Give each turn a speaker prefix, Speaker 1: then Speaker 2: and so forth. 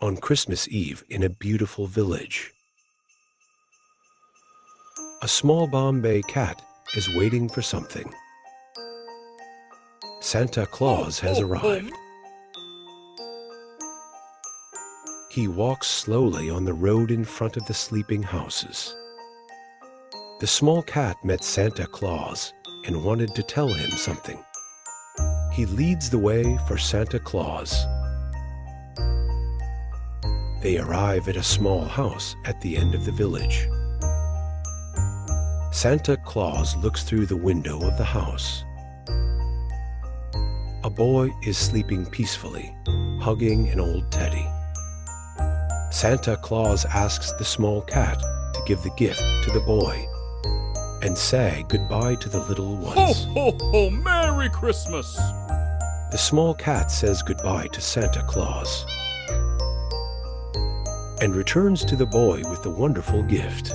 Speaker 1: on Christmas Eve in a beautiful village. A small Bombay cat is waiting for something. Santa Claus has arrived. He walks slowly on the road in front of the sleeping houses. The small cat met Santa Claus and wanted to tell him something. He leads the way for Santa Claus. They arrive at a small house at the end of the village. Santa Claus looks through the window of the house. A boy is sleeping peacefully, hugging an old teddy. Santa Claus asks the small cat to give the gift to the boy and say goodbye to the little ones.
Speaker 2: Ho, ho, ho! Merry Christmas!
Speaker 1: The small cat says goodbye to Santa Claus and returns to the boy with the wonderful gift.